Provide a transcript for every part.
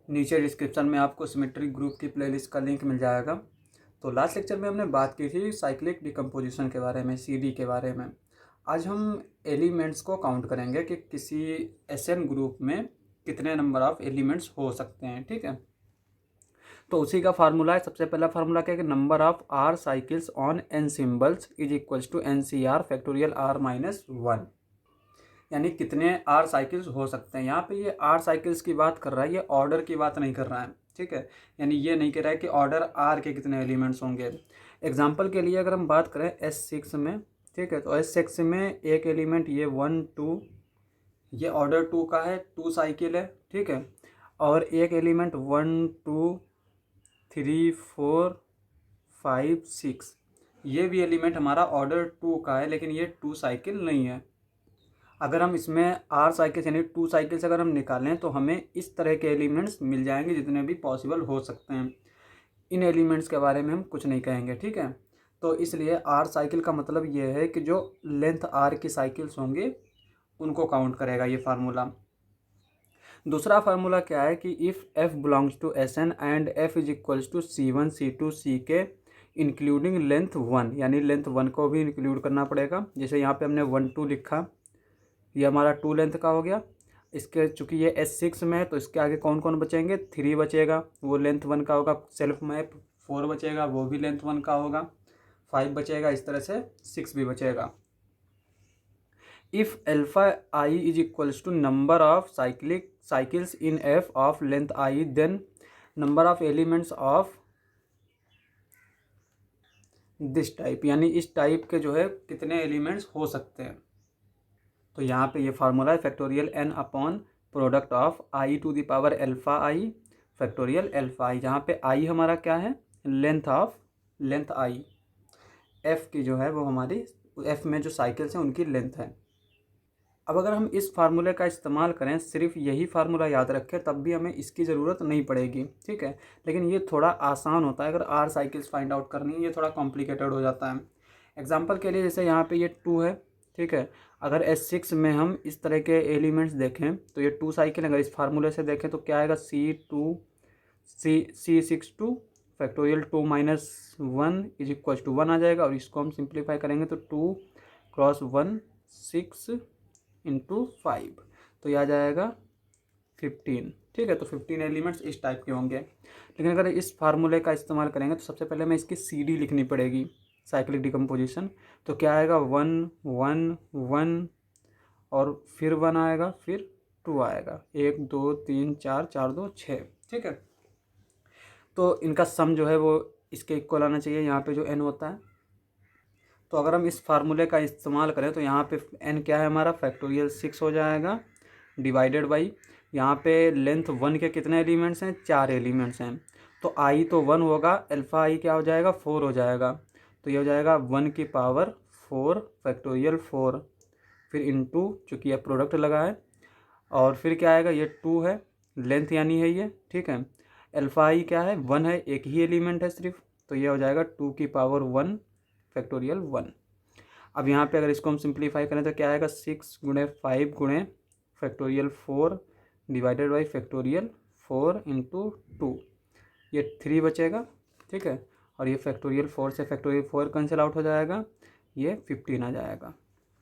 नीचे डिस्क्रिप्शन में आपको सिमेट्रिक ग्रुप की प्लेलिस्ट का लिंक मिल जाएगा। तो लास्ट लेक्चर में हमने बात की थी साइक्लिक डिकम्पोजिशन के बारे में, सीडी के बारे में। आज हम एलिमेंट्स को काउंट करेंगे कि किसी एसएन ग्रुप में कितने नंबर ऑफ एलिमेंट्स हो सकते हैं। ठीक है, तो उसी का फार्मूला है। सबसे पहला फार्मूला क्या है कि number of R cycles on N symbols is equals to N C R factorial R minus 1, यानी कितने आर साइकिल्स हो सकते हैं। यहाँ पे ये आर साइकिल्स की बात कर रहा है, ये ऑर्डर की बात नहीं कर रहा है। ठीक है, यानी ये नहीं कह रहा है कि ऑर्डर आर के कितने एलिमेंट्स होंगे। एग्जाम्पल के लिए अगर हम बात करें S6 में, ठीक है, तो S6 में एक एलिमेंट ये 1 2, ये ऑर्डर 2 का है, 2 साइकिल है। ठीक है, और एक एलिमेंट 1 2 3 4 5 6, ये भी एलिमेंट हमारा ऑर्डर 2 का है, लेकिन ये 2 साइकिल नहीं है। अगर हम इसमें आर साइकिल्स यानी 2 साइकिल्स अगर हम निकालें तो हमें इस तरह के एलिमेंट्स मिल जाएंगे जितने भी पॉसिबल हो सकते हैं। इन एलिमेंट्स के बारे में हम कुछ नहीं कहेंगे। ठीक है, तो इसलिए आर साइकिल का मतलब ये है कि जो लेंथ आर की साइकिल्स होंगे उनको काउंट करेगा ये फार्मूला। दूसरा फार्मूला क्या है कि if F belongs to S N and F is equals to C1 C2 CK including length 1, यानी लेंथ 1 को भी इंक्लूड करना पड़ेगा। जैसे यहाँ पे हमने 1 2 लिखा, ये हमारा 2 लेंथ का हो गया। इसके चूँकि ये S6 में है तो इसके आगे कौन कौन बचेंगे, 3 बचेगा, वो लेंथ 1 का होगा। सेल्फ मैप 4 बचेगा, वो भी लेंथ 1 का होगा। 5 बचेगा, इस तरह से 6 भी बचेगा। If alpha I is equals to number of cycles in F of length I, then number of elements of this type, यानी इस टाइप के जो है कितने एलिमेंट्स हो सकते हैं। तो यहाँ पे ये फार्मूला है factorial n upon product of i to the power alpha I factorial alpha I, जहाँ पे i हमारा क्या है, लेंथ i, f की जो है वो हमारी f में जो साइकिल्स हैं उनकी लेंथ है। अब अगर हम इस फार्मूले का इस्तेमाल करें, सिर्फ यही फार्मूला याद रखें, तब भी हमें इसकी ज़रूरत नहीं पड़ेगी। ठीक है, लेकिन ये थोड़ा आसान होता है अगर आर साइकिल्स फाइंड आउट करनी है, ये थोड़ा कॉम्प्लिकेटेड हो जाता है। एग्जाम्पल के लिए जैसे यहाँ पे ये 2 है। ठीक है, अगर S6 में हम इस तरह के एलिमेंट्स देखें तो ये 2 साइकिल, अगर इस फार्मूले से देखें तो क्या आएगा, C6 2 factorial 2 minus 1 is equal to 1 आ जाएगा। और इसको हम सिंप्लीफाई करेंगे तो 2 क्रॉस 1 6 इंटू 5, तो यह आ जाएगा 15। ठीक है, तो 15 एलिमेंट्स इस टाइप के होंगे। लेकिन अगर इस फार्मूले का इस्तेमाल करेंगे तो सबसे पहले हमें इसकी CD लिखनी पड़ेगी, साइक्लिक डिकम्पोजिशन। तो क्या आएगा, 1 1 1 और फिर 1 आएगा, फिर 2 आएगा, 1 2 3 4 4 2 6। ठीक है, तो इनका सम जो है वो इसके इक्वल आना चाहिए, यहाँ पे जो n होता है। तो अगर हम इस फार्मूले का इस्तेमाल करें तो यहाँ पे n क्या है हमारा, फैक्टोरियल 6 हो जाएगा, डिवाइडेड बाई यहाँ पे लेंथ 1 के कितने एलिमेंट्स हैं, 4 एलिमेंट्स हैं। तो i तो 1 होगा, अल्फा i क्या हो जाएगा, 4 हो जाएगा। तो ये हो जाएगा 1 की पावर 4 फैक्टोरियल 4, फिर इंटू, चूँकि यह प्रोडक्ट लगा है, और फिर क्या आएगा, ये 2 है, लेंथ यानी है ये। ठीक है, अल्फा i क्या है, 1 है, एक ही एलिमेंट है सिर्फ, तो ये हो जाएगा 2 की पावर 1 फैक्टोरियल 1। अब यहाँ पे अगर इसको हम सिंप्लीफाई करें तो क्या आएगा, 6 गुणे 5 गुणे factorial 4 divided by factorial 4 into 2, ये 3 बचेगा। ठीक है, और ये फैक्टोरियल 4 से फैक्टोरियल 4 कैंसिल आउट हो जाएगा, ये 15 आ जाएगा।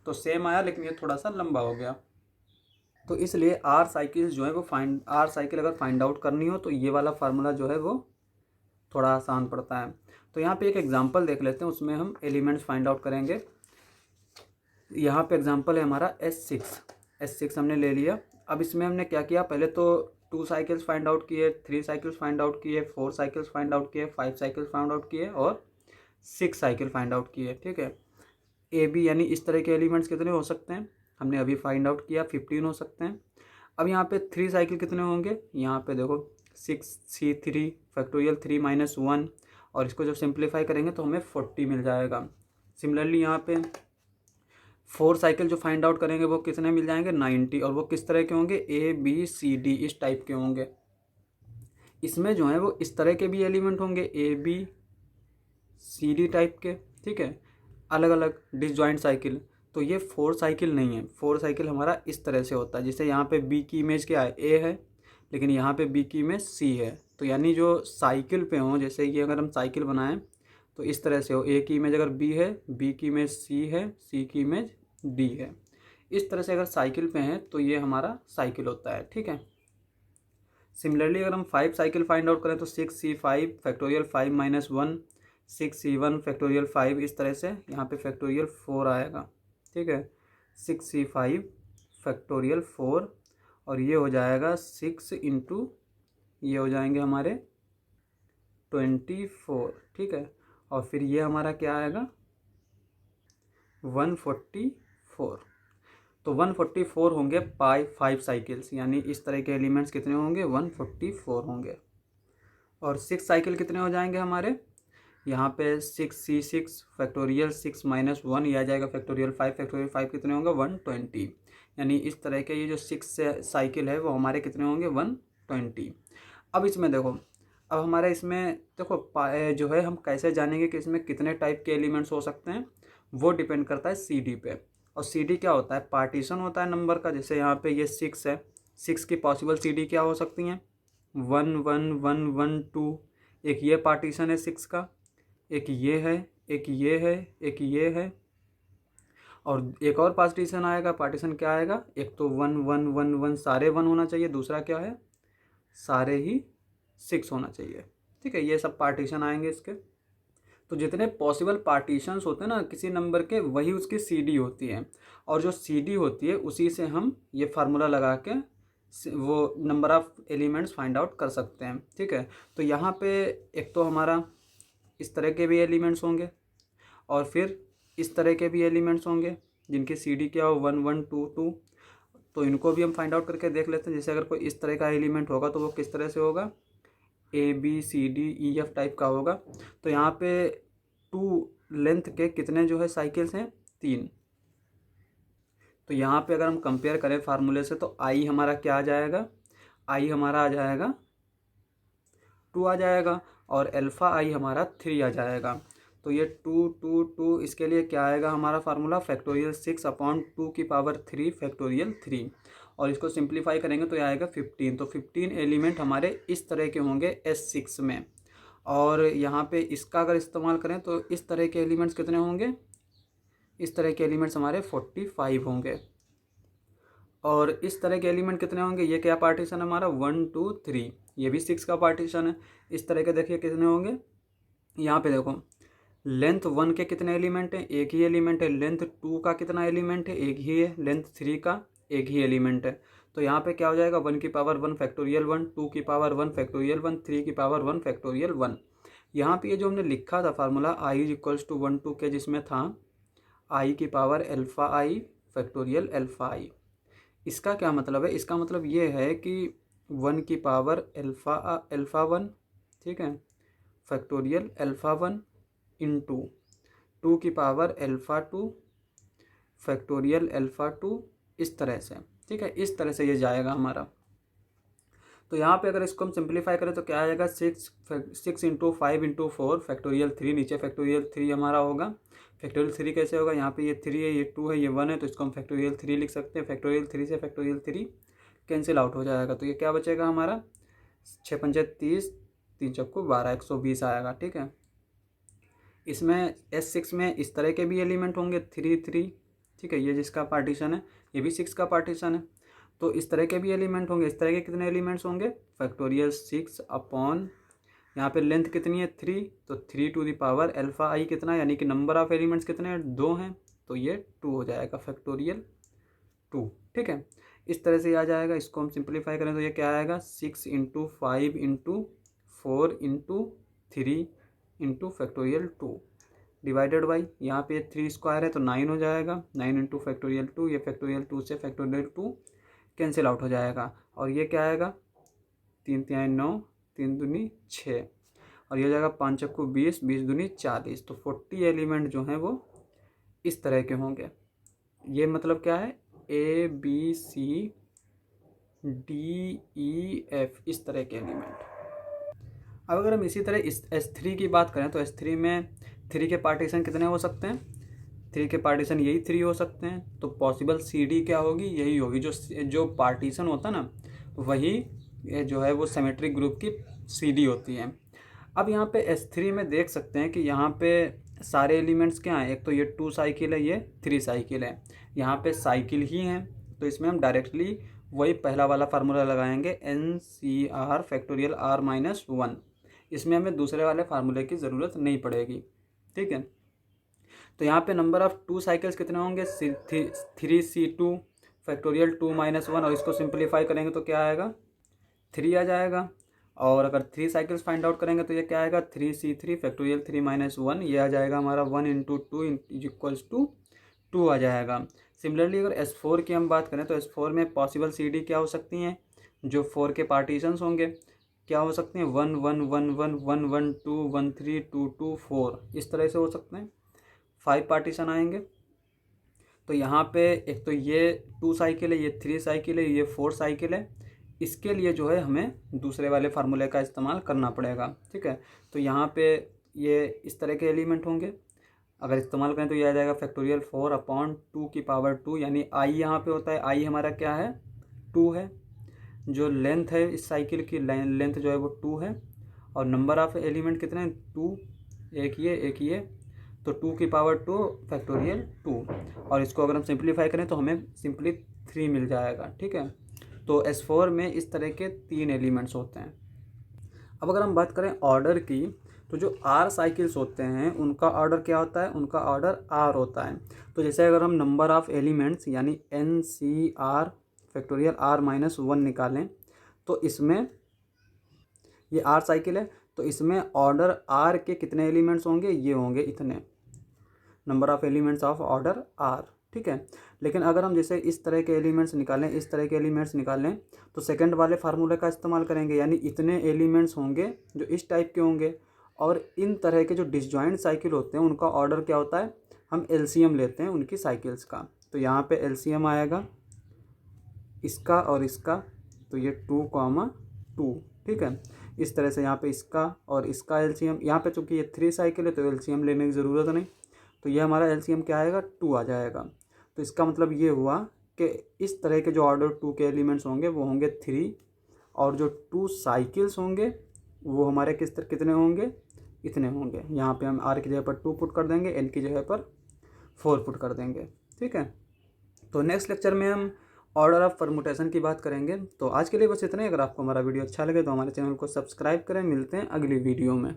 तो सेम आया, लेकिन ये थोड़ा सा लंबा हो गया। तो इसलिए आर साइकिल्स जो है वो आर साइकिल अगर फाइंड आउट करनी हो तो ये वाला फार्मूला जो है वो थोड़ा आसान पड़ता है। तो यहाँ पे एक एग्जांपल देख लेते हैं, उसमें हम एलिमेंट्स फाइंड आउट करेंगे। यहाँ पे एग्जांपल है हमारा S6 हमने ले लिया। अब इसमें हमने क्या किया, पहले तो 2 साइकिल्स फाइंड आउट किए, 3 साइकिल्स फाइंड आउट किए, 4 साइकिल्स फाइंड आउट किए, 5 साइकिल्स फाइंड आउट किए और 6 साइकिल फाइंड आउट किए। ठीक है, AB यानी इस तरह के एलिमेंट्स कितने हो सकते हैं, हमने अभी फाइंड आउट किया, 15 हो सकते हैं। अब यहाँ पे 3 साइकिल कितने होंगे, यहाँ पे देखो 6C3 फैक्टोरियल 3 माइनस 1, और इसको जब सिंप्लीफाई करेंगे तो हमें 40 मिल जाएगा। सिमिलरली यहाँ पे 4 साइकिल जो फाइंड आउट करेंगे वो कितने मिल जाएंगे, 90, और वो किस तरह के होंगे, ABCD इस टाइप के होंगे। इसमें जो है वो इस तरह के भी एलिमेंट होंगे, ABCD टाइप के। ठीक है, अलग अलग डिसजॉइंट साइकिल। तो ये 4 साइकिल नहीं है, 4 साइकिल हमारा इस तरह से होता है। जैसे यहाँ पे B की इमेज क्या है, A है, लेकिन यहाँ पे बी की इमेज सी है। तो यानी जो साइकिल पे हों, जैसे ये अगर हम साइकिल बनाएं तो इस तरह से हो, ए की इमेज अगर बी है, बी की इमेज सी है, सी की इमेज डी है। इस तरह से अगर साइकिल पे हैं तो ये हमारा साइकिल होता है, ठीक है। सिमिलरली अगर हम 5 साइकिल फाइंड आउट करें तो 6c5 factorial 5 minus 1, 6c1 factorial 5, इस तरह से यहाँ पे फैक्टोरियल 4 आएगा, ठीक है। 6c5 फैक्टोरियल 4 और ये हो जाएगा 6 इंटू ये हो जाएंगे हमारे 24, ठीक है। और फिर ये हमारा क्या आएगा 144। तो 144 होंगे 5 साइकिल्स, यानी इस तरह के एलिमेंट्स कितने होंगे 144 होंगे। और 6 साइकिल कितने हो जाएंगे हमारे, यहाँ पे 6c6 फैक्टोरियल 6 माइनस 1, यह आ जाएगा फैक्टोरियल 5, फैक्टोरियल 5 कितने होंगे 120। यानी इस तरह के ये जो 6 साइकिल है वो हमारे कितने होंगे 120। अब इसमें देखो, अब हमारे इसमें देखो जो है हम कैसे जानेंगे कि इसमें कितने टाइप के एलिमेंट्स हो सकते हैं, वो डिपेंड करता है CD पे। और CD क्या होता है, पार्टीशन होता है नंबर का। जैसे यहाँ पे ये 6 है, 6 की पॉसिबल CD क्या हो सकती हैं 1 1 1 1 2, एक ये पार्टीशन है 6 का, एक ये है, एक ये है, एक ये है, और एक और पार्टीशन आएगा। पार्टीशन क्या आएगा, एक तो 1 1 1 1 सारे 1 होना चाहिए, दूसरा क्या है सारे ही 6 होना चाहिए, ठीक है। ये सब पार्टीशन आएंगे इसके। तो जितने पॉसिबल पार्टीशंस होते हैं ना किसी नंबर के, वही उसकी CD होती है। और जो CD होती है उसी से हम ये फार्मूला लगा के वो number of elements find out कर सकते हैं, ठीक है। तो यहाँ पे एक तो हमारा इस तरह के भी एलिमेंट्स होंगे और फिर इस तरह के भी एलिमेंट्स होंगे जिनकी CD क्या हो 1 1 2 2। तो इनको भी हम फाइंड आउट करके देख लेते हैं। जैसे अगर कोई इस तरह का एलिमेंट होगा तो वो किस तरह से होगा, ABCDEF टाइप का होगा। तो यहाँ पे 2 लेंथ के कितने जो है साइकिल्स हैं 3। तो यहाँ पे अगर हम कंपेयर करें फार्मूले से तो I हमारा क्या आ जाएगा, I हमारा आ जाएगा 2 आ जाएगा, और अल्फ़ा I हमारा 3 आ जाएगा। तो ये 2 2 2 इसके लिए क्या आएगा हमारा फार्मूला फैक्टोरियल 6/2 फैक्टोरियल 3। और इसको सिंप्लीफाई करेंगे तो ये आएगा 15। तो 15 एलिमेंट हमारे इस तरह के होंगे S6 में। और यहाँ पे इसका अगर इस्तेमाल करें तो इस तरह के एलिमेंट्स कितने होंगे, इस तरह के एलिमेंट्स हमारे 45 होंगे। और इस तरह के एलिमेंट कितने होंगे, ये क्या पार्टीशन है हमारा 1 2 3, ये भी 6 का पार्टीशन है। इस तरह के देखिए कितने होंगे, यहाँ पे देखो लेंथ 1 के कितने एलिमेंट हैं, एक ही एलिमेंट है। लेंथ 2 का कितना एलिमेंट है, एक ही है। लेंथ 3 का एक ही एलिमेंट है। तो यहाँ पे क्या हो जाएगा 1 की पावर 1 फैक्टोरियल 1, 2 की पावर 1 फैक्टोरियल 1, 3 की पावर 1 फैक्टोरियल 1। यहाँ पे ये जो हमने लिखा था फार्मूला I इक्वल्स टू 1 2 के, जिसमें था I की power alpha I factorial alpha I। इसका क्या मतलब है, इसका मतलब ये है कि 1 की पावर अल्फ़ा 1, ठीक है, फैक्टोरियल अल्फ़ा 1 इंटू 2 की पावर अल्फ़ा 2 फैक्टोरियल अल्फ़ा 2, इस तरह से, ठीक है। इस तरह से ये जाएगा हमारा। तो यहाँ पे अगर इसको हम सिंप्लीफाई करें तो क्या आएगा 6 इंटू 5 इंटू 4 फैक्टोरियल 3, नीचे फैक्टोरियल 3 हमारा होगा। फैक्टोरियल 3 कैसे होगा, यहाँ पे ये 3 है, ये 2 है, ये 1 है, तो इसको हम फैक्टोरियल 3 लिख सकते हैं। फैक्टोरियल 3 से फैक्टोरियल 3 कैंसिल आउट हो जाएगा। तो ये क्या बचेगा हमारा 6 पंजे 30, 3 चौको 12, 120 आएगा, ठीक है। इसमें S6 में इस तरह के भी एलिमेंट होंगे 3 3, ठीक है। ये जिसका पार्टीशन है ये भी 6 का पार्टीशन है। तो इस तरह के भी एलिमेंट होंगे। इस तरह के कितने एलिमेंट्स होंगे फैक्टोरियल 6 अपॉन, यहाँ पे लेंथ कितनी है 3, तो 3 to the power alpha I कितना, यानी कि नंबर ऑफ एलिमेंट्स कितने हैं 2 हैं, तो ये 2 हो जाएगा फैक्टोरियल 2, ठीक है। इस तरह से ये आ जाएगा। इसको हम सिंप्लीफाई करें तो ये क्या आएगा 6 into 5 into 4 into 3 into factorial 2 divided by, यहाँ पे 3 स्क्वायर है तो 9 हो जाएगा। 9 इंटू फैक्टोरियल 2, ये फैक्टोरियल 2 से फैक्टोरियल 2 कैंसिल आउट हो जाएगा। और ये क्या आएगा 3 3 9, 3 दूनी 6, और ये हो जाएगा 5 चक्कू 20, 20 दूनी 40। तो 40 एलिमेंट जो हैं वो इस तरह के होंगे। ये मतलब क्या है ABCDEF, इस तरह के एलिमेंट। अब अगर हम इसी तरह इस S3 की बात करें तो S3 में 3 के पार्टीशन कितने हो सकते हैं, 3 के पार्टीशन यही 3 हो सकते हैं। तो पॉसिबल CD क्या होगी, यही होगी। जो पार्टीशन होता है ना वही ये जो है वो सिमेट्रिक ग्रुप की CD होती है। अब यहाँ पे S3 में देख सकते हैं कि यहाँ पे सारे एलिमेंट्स क्या हैं, एक तो ये 2 साइकिल है, ये 3 साइकिल है, यहाँ पे साइकिल ही हैं, तो इसमें हम डायरेक्टली वही पहला वाला फार्मूला लगाएंगे NCR फैक्टोरियल R-1। इसमें हमें दूसरे वाले फार्मूले की ज़रूरत नहीं पड़ेगी, ठीक है। तो यहाँ पे नंबर ऑफ़ 2 साइकिल्स कितने होंगे, 3C2 फैक्टोरियल 2-1, और इसको सिंप्लीफाई करेंगे तो क्या आएगा, 3 आ जाएगा। और अगर 3 साइकिल्स फाइंड आउट करेंगे तो ये क्या आएगा, 3C3 फैक्टोरियल 3-1, ये आ जाएगा हमारा 1 × 2 = 2 आ जाएगा। सिमिलरली अगर S4 की हम बात करें तो S4 में पॉसिबल CD क्या हो सकती हैं, जो 4 के पार्टीशंस होंगे क्या हो सकते हैं, 1 1 1 1 1 1 2 1 3 2 2 4, इस तरह से हो सकते हैं, 5 पार्टीशन आएंगे। तो यहाँ पे एक तो ये 2 साइकिल है, ये 3 साइकिल है, ये 4 साइकिल है, इसके लिए जो है हमें दूसरे वाले फार्मूले का इस्तेमाल करना पड़ेगा, ठीक है। तो यहाँ पे ये इस तरह के एलिमेंट होंगे, अगर इस्तेमाल करें तो ये आ जाएगा फैक्टोरियल 4/2 यानी I यहाँ पे होता है, I हमारा क्या है, 2 है, जो लेंथ है इस साइकिल की लेंथ जो है वो 2 है, और नंबर ऑफ एलिमेंट कितने हैं, 2, एक ये, तो 2 फैक्टोरियल 2, और इसको अगर हम सिंप्लीफाई करें तो हमें सिंपली 3 मिल जाएगा, ठीक है। तो S4 में इस तरह के 3 एलिमेंट्स होते हैं। अब अगर हम बात करें ऑर्डर की, तो जो R साइकिल्स होते हैं उनका ऑर्डर क्या होता है, उनका ऑर्डर R होता है। तो जैसे अगर हम नंबर ऑफ़ एलिमेंट्स यानी NCR फैक्टोरियल R-1 निकालें, तो इसमें ये R साइकिल है, तो इसमें ऑर्डर R के कितने एलिमेंट्स होंगे, ये होंगे इतने, number of elements of order R, ठीक है। लेकिन अगर हम जैसे इस तरह के एलिमेंट्स निकालें, इस तरह के एलिमेंट्स निकालें, तो सेकंड वाले फार्मूले का इस्तेमाल करेंगे, यानी इतने एलिमेंट्स होंगे जो इस टाइप के होंगे, और इन तरह के जो डिसजॉइंट साइकिल होते हैं उनका ऑर्डर क्या होता है, हम LCM लेते हैं उनकी साइकिल्स का। तो यहाँ पे LCM आएगा इसका और इसका, तो ये 2, ठीक है। इस तरह से यहाँ पे इसका और इसका LCM, यहाँ पे चूँकि ये 3 साइकिल है तो LCM लेने की ज़रूरत नहीं, तो ये हमारा LCM क्या आएगा, 2 आ जाएगा। तो इसका मतलब ये हुआ कि इस तरह के जो ऑर्डर 2 के एलिमेंट्स होंगे वो होंगे 3, और जो 2 साइकिल्स होंगे वो हमारे कितने होंगे, इतने होंगे। यहाँ पे हम R की जगह पर 2 पुट कर देंगे, N की जगह पर 4 पुट कर देंगे, ठीक है। तो नेक्स्ट लेक्चर में हम ऑर्डर ऑफ परमुटेशन की बात करेंगे। तो आज के लिए बस इतना ही। अगर आपको हमारा वीडियो अच्छा लगे तो हमारे चैनल को सब्सक्राइब करें। मिलते हैं अगली वीडियो में।